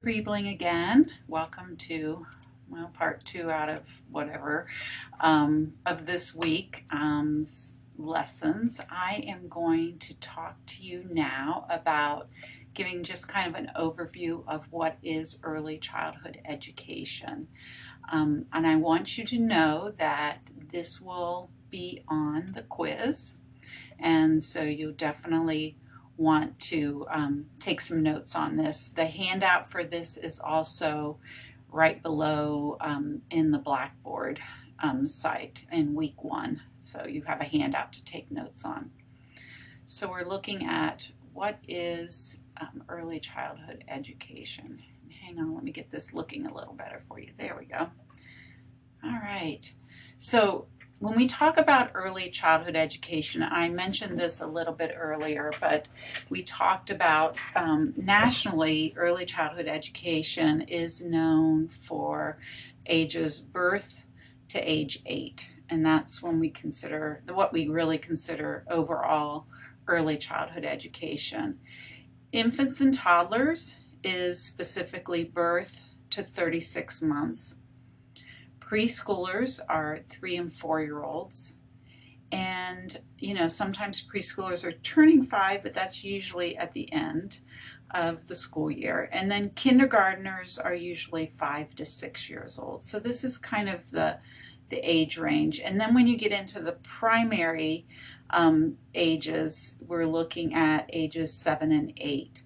Greebling again. Welcome to, well, part two out of whatever of this week lessons. I am going to talk to you now about giving just kind of an overview of what is early childhood education. And I want you to know that this will be on the quiz, and so you'll definitely want to take some notes on this. The handout for this is also right below in the Blackboard site in week one. So you have a handout to take notes on. So we're looking at what is early childhood education. Hang on, let me get this looking a little better for you. There we go. All right. So when we talk about early childhood education, I mentioned this a little bit earlier, but we talked about nationally, early childhood education is known for ages birth to age 8. And that's when we consider, what we really consider overall early childhood education. Infants and toddlers is specifically birth to 36 months. Preschoolers are 3 and 4-year-olds, and sometimes preschoolers are turning 5, but that's usually at the end of the school year. And then kindergartners are usually 5 to 6 years old. So this is kind of the age range. And then when you get into the primary ages, we're looking at ages 7 and 8.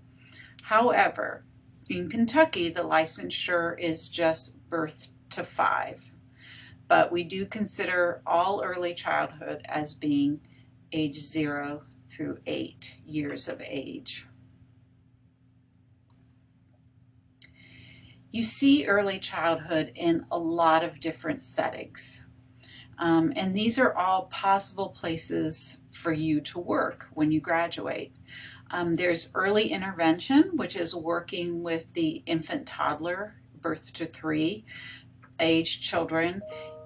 However, in Kentucky, the licensure is just birth to 5. But we do consider all early childhood as being age 0 through 8 years of age. You see early childhood in a lot of different settings. And these are all possible places for you to work when you graduate. There's early intervention, which is working with the infant toddler, birth to 3 age children,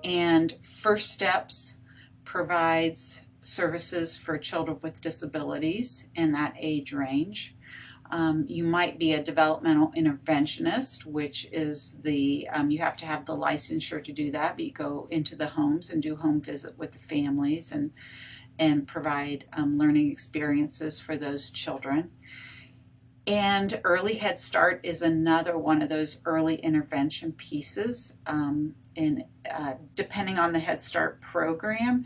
and First Steps provides services for children with disabilities in that age range. You might be a developmental interventionist, which is you have to have the licensure to do that, but you go into the homes and do home visit with the families and provide learning experiences for those children. And Early Head Start is another one of those early intervention pieces. Depending on the Head Start program,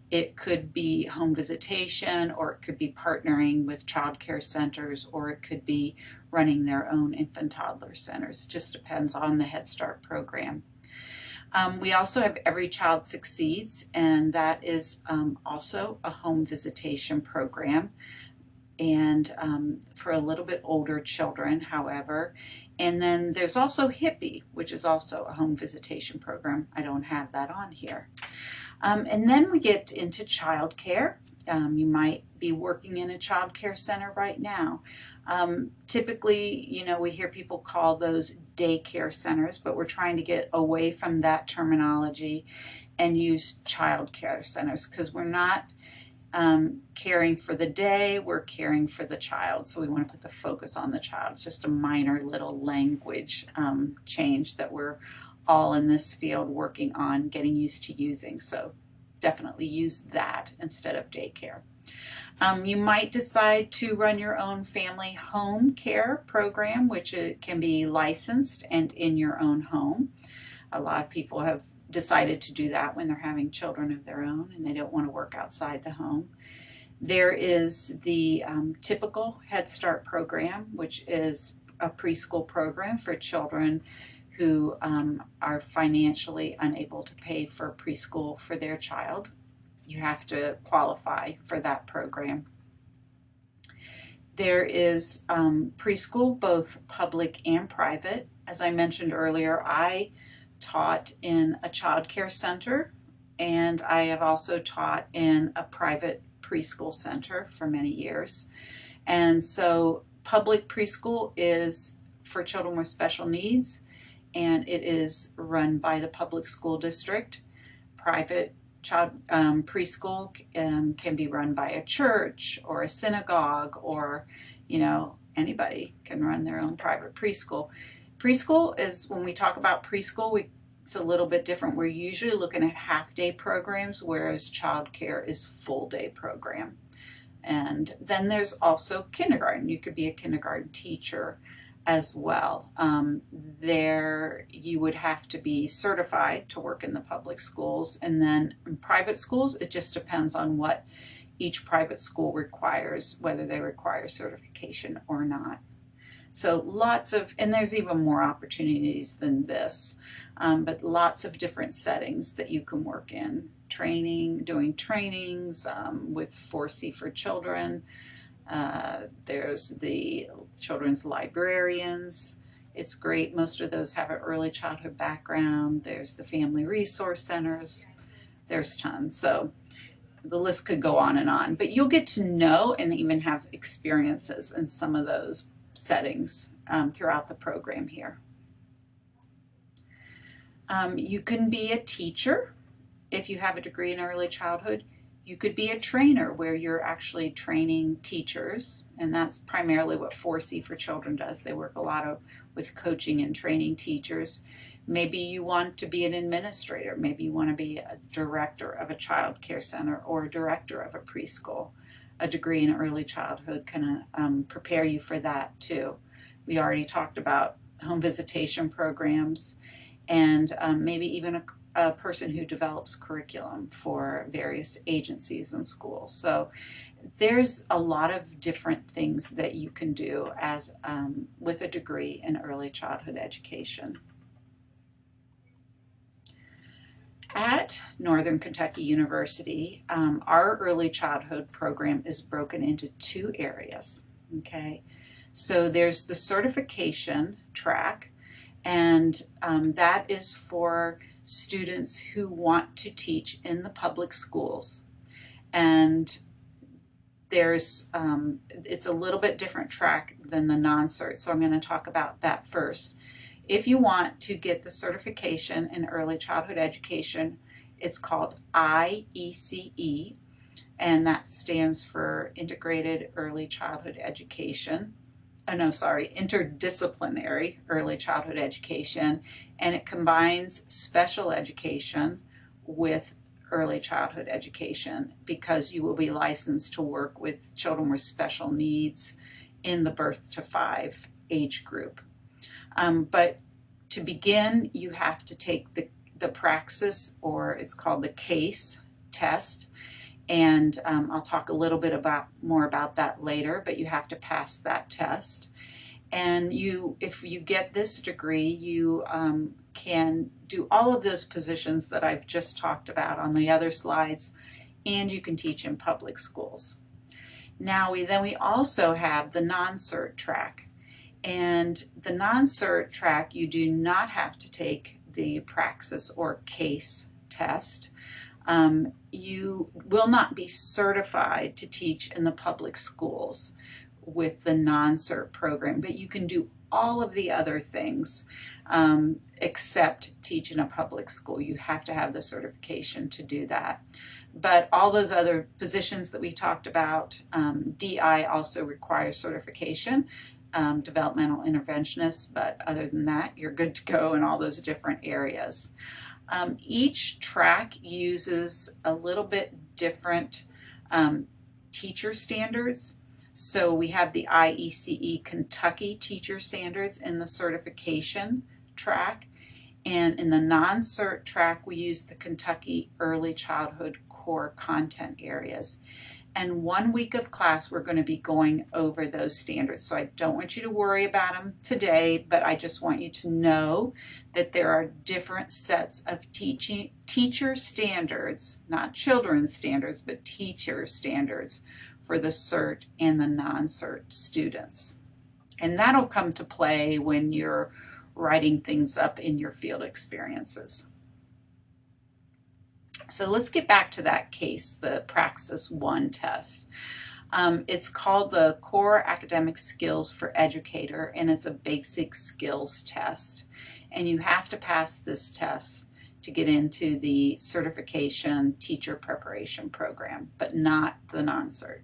it could be home visitation, or it could be partnering with child care centers, or it could be running their own infant toddler centers. It just depends on the Head Start program. We also have Every Child Succeeds, and that is also a home visitation program, and for a little bit older children, however. And then there's also Hippie, which is also a home visitation program. I don't have that on here. And then we get into child care. You might be working in a child care center right now. Typically, we hear people call those daycare centers, but we're trying to get away from that terminology and use child care centers, because we're not caring for the day, we're caring for the child. So we want to put the focus on the child. It's just a minor little language change that we're all in this field working on getting used to using. So definitely use that instead of daycare. You might decide to run your own family home care program, which can be licensed and in your own home. A lot of people have decided to do that when they're having children of their own and they don't want to work outside the home. There is the typical Head Start program, which is a preschool program for children who are financially unable to pay for preschool for their child. You have to qualify for that program. There is preschool, both public and private. As I mentioned earlier, I taught in a child care center, and I have also taught in a private preschool center for many years. And so public preschool is for children with special needs, and it is run by the public school district. Private child preschool can be run by a church or a synagogue, or anybody can run their own private preschool. Preschool is, when we talk about preschool, it's a little bit different. We're usually looking at half-day programs, whereas childcare is full-day program. And then there's also kindergarten. You could be a kindergarten teacher as well. There you would have to be certified to work in the public schools, and then in private schools it just depends on what each private school requires, whether they require certification or not. So lots of, and there's even more opportunities than this, but lots of different settings that you can work in. Training, doing trainings with 4C for Children. There's the children's librarians. It's great. Most of those have an early childhood background. There's the family resource centers. There's tons. So the list could go on, but you'll get to know and even have experiences in some of those settings throughout the program here. You can be a teacher if you have a degree in early childhood. You could be a trainer where you're actually training teachers, and that's primarily what 4C for Children does. They work a lot with coaching and training teachers. Maybe you want to be an administrator. Maybe you want to be a director of a child care center or a director of a preschool. A degree in early childhood can prepare you for that too. We already talked about home visitation programs, and maybe even a person who develops curriculum for various agencies and schools. So there's a lot of different things that you can do as with a degree in early childhood education. At Northern Kentucky University, our early childhood program is broken into two areas, okay? So there's the certification track, and that is for students who want to teach in the public schools. And there's, it's a little bit different track than the non-cert, so I'm going to talk about that first. If you want to get the certification in early childhood education, it's called IECE, and that stands for Integrated Early Childhood Education. Interdisciplinary Early Childhood Education, and it combines special education with early childhood education because you will be licensed to work with children with special needs in the birth to 5 age group. But to begin, you have to take the Praxis, or it's called the CASE test, and I'll talk a little bit more about that later, but you have to pass that test. And if you get this degree, you can do all of those positions that I've just talked about on the other slides, and you can teach in public schools. Now we also have the non-cert track. And the non-cert track, you do not have to take the Praxis or CASE test. You will not be certified to teach in the public schools with the non-cert program, but you can do all of the other things except teach in a public school. You have to have the certification to do that. But all those other positions that we talked about, DI also requires certification. Developmental interventionists, but other than that, you're good to go in all those different areas. Each track uses a little bit different teacher standards. So we have the IECE Kentucky teacher standards in the certification track, and in the non-cert track we use the Kentucky Early Childhood Core Content areas. And 1 week of class, we're going to be going over those standards. So I don't want you to worry about them today, but I just want you to know that there are different sets of teacher standards, not children's standards, but teacher standards for the cert and the non-cert students. And that'll come to play when you're writing things up in your field experiences. So let's get back to that case, the Praxis 1 test. It's called the Core Academic Skills for Educator, and it's a basic skills test. And you have to pass this test to get into the certification teacher preparation program, but not the non-cert.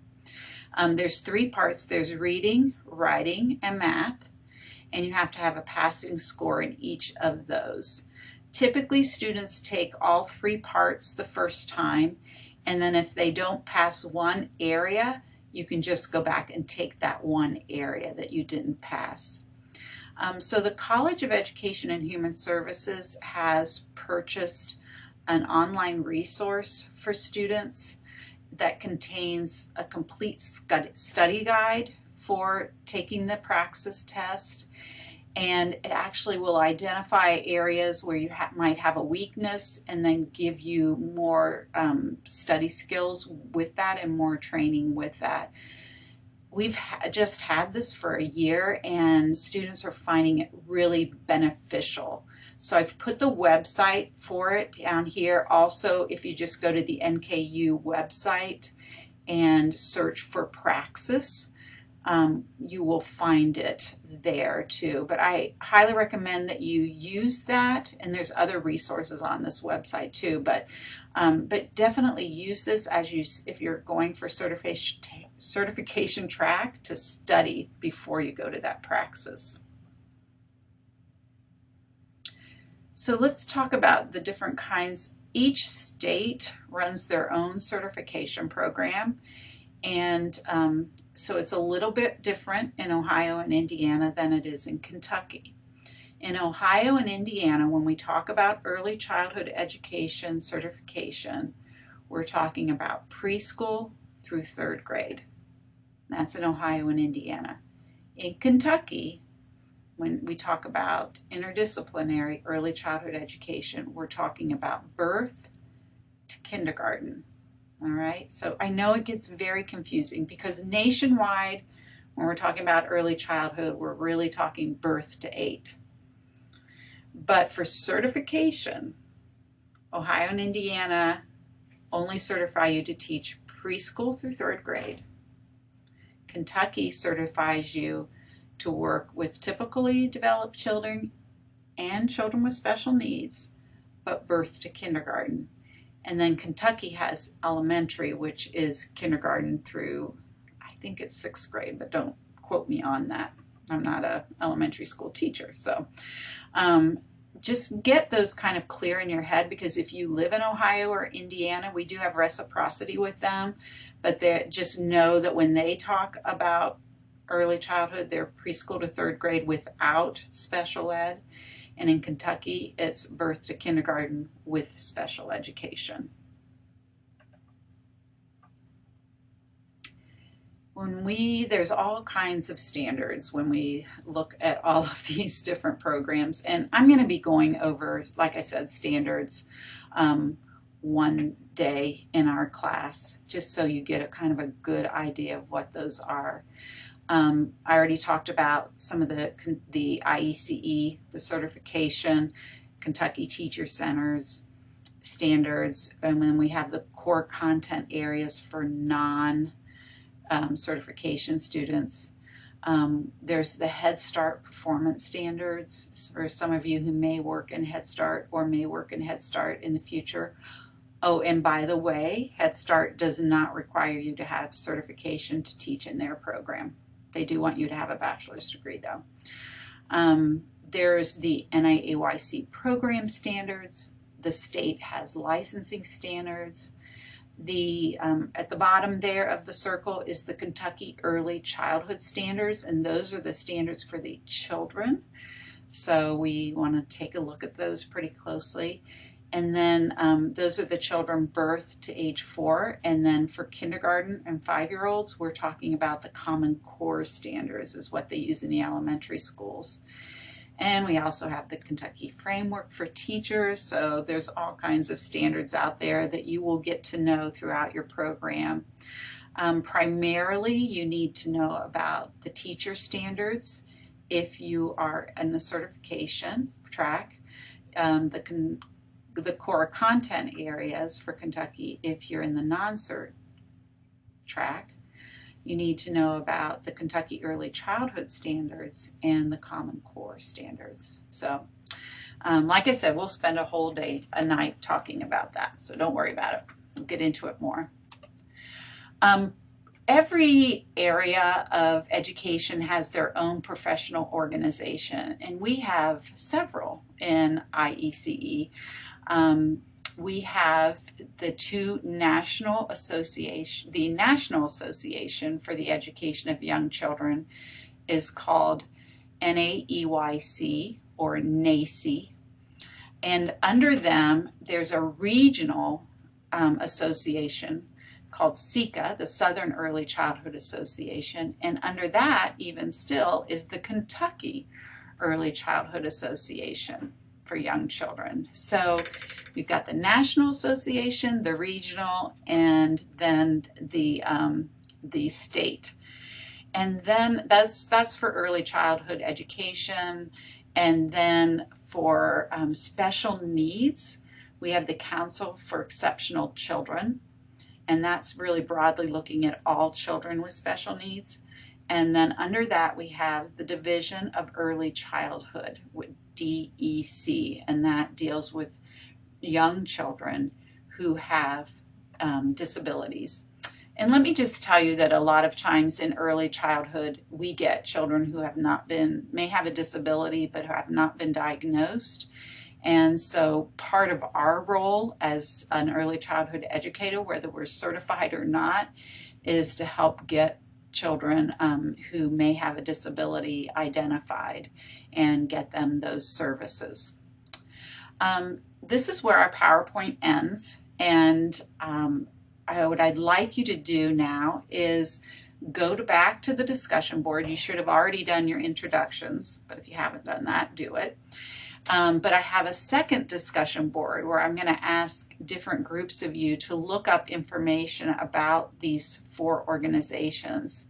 There's 3 parts. There's reading, writing, and math. and you have to have a passing score in each of those. Typically, students take all 3 parts the first time, and then if they don't pass one area, you can just go back and take that one area that you didn't pass. So the College of Education and Human Services has purchased an online resource for students that contains a complete study guide for taking the Praxis test, and it actually will identify areas where you might have a weakness and then give you more study skills with that and more training with that. We've just had this for a year and students are finding it really beneficial. So I've put the website for it down here. Also, if you just go to the NKU website and search for Praxis, you will find it there too. But I highly recommend that you use that, and there's other resources on this website too. But definitely use this if you're going for certification track to study before you go to that Praxis. So let's talk about the different kinds. Each state runs their own certification program, and so it's a little bit different in Ohio and Indiana than it is in Kentucky. In Ohio and Indiana, when we talk about early childhood education certification, we're talking about preschool through 3rd grade. That's in Ohio and Indiana. In Kentucky, when we talk about interdisciplinary early childhood education, we're talking about birth to kindergarten. All right, so I know it gets very confusing because nationwide, when we're talking about early childhood, we're really talking birth to 8. But for certification, Ohio and Indiana only certify you to teach preschool through 3rd grade. Kentucky certifies you to work with typically developed children and children with special needs, but birth to kindergarten. And then Kentucky has elementary, which is kindergarten through, I think it's 6th grade, but don't quote me on that. I'm not an elementary school teacher. So just get those kind of clear in your head, because if you live in Ohio or Indiana, we do have reciprocity with them, but just know that when they talk about early childhood, they're preschool to 3rd grade without special ed. And in Kentucky, it's birth to kindergarten with special education. There's all kinds of standards when we look at all of these different programs. And I'm going to be going over, like I said, standards one day in our class, just so you get a kind of a good idea of what those are. I already talked about some of the IECE, the certification, Kentucky Teacher Centers, standards, and then we have the core content areas for non-certification students. There's the Head Start performance standards for some of you who may work in Head Start or may work in Head Start in the future. Oh, and by the way, Head Start does not require you to have certification to teach in their program. They do want you to have a bachelor's degree though. There's the NIAYC program standards. The state has licensing standards. At the bottom there of the circle is the Kentucky Early Childhood Standards, and those are the standards for the children. So we want to take a look at those pretty closely. And then those are the children birth to age 4. And then for kindergarten and 5-year-olds, we're talking about the Common Core standards is what they use in the elementary schools. And we also have the Kentucky Framework for Teachers. So there's all kinds of standards out there that you will get to know throughout your program. Primarily, you need to know about the teacher standards if you are in the certification track. The core content areas for Kentucky if you're in the non-cert track. You need to know about the Kentucky Early Childhood Standards and the Common Core standards. So, like I said, we'll spend a whole day, a night talking about that, so don't worry about it. We'll get into it more. every area of education has their own professional organization, and we have several in IECE. We have the National Association for the Education of Young Children is called NAEYC or NAEYC, and under them there's a regional association called SECA, the Southern Early Childhood Association, and under that even still is the Kentucky Early Childhood Association for young children. So we've got the National Association, the regional, and then the state. And then that's for early childhood education. And then for special needs, we have the Council for Exceptional Children, and that's really broadly looking at all children with special needs. And then under that we have the Division of Early Childhood, with DEC, and that deals with young children who have disabilities. And let me just tell you that a lot of times in early childhood we get children who may have a disability but have not been diagnosed. And so part of our role as an early childhood educator, whether we're certified or not, is to help get children who may have a disability identified and get them those services. This is where our PowerPoint ends, and what I'd like you to do now is go back to the discussion board. You should have already done your introductions, but if you haven't done that, do it. But I have a second discussion board where I'm going to ask different groups of you to look up information about these 4 organizations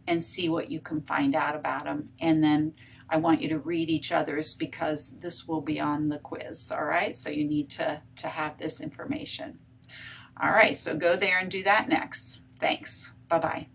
and see what you can find out about them. And then I want you to read each other's, because this will be on the quiz, all right? So you need to have this information. All right, so go there and do that next. Thanks. Bye-bye.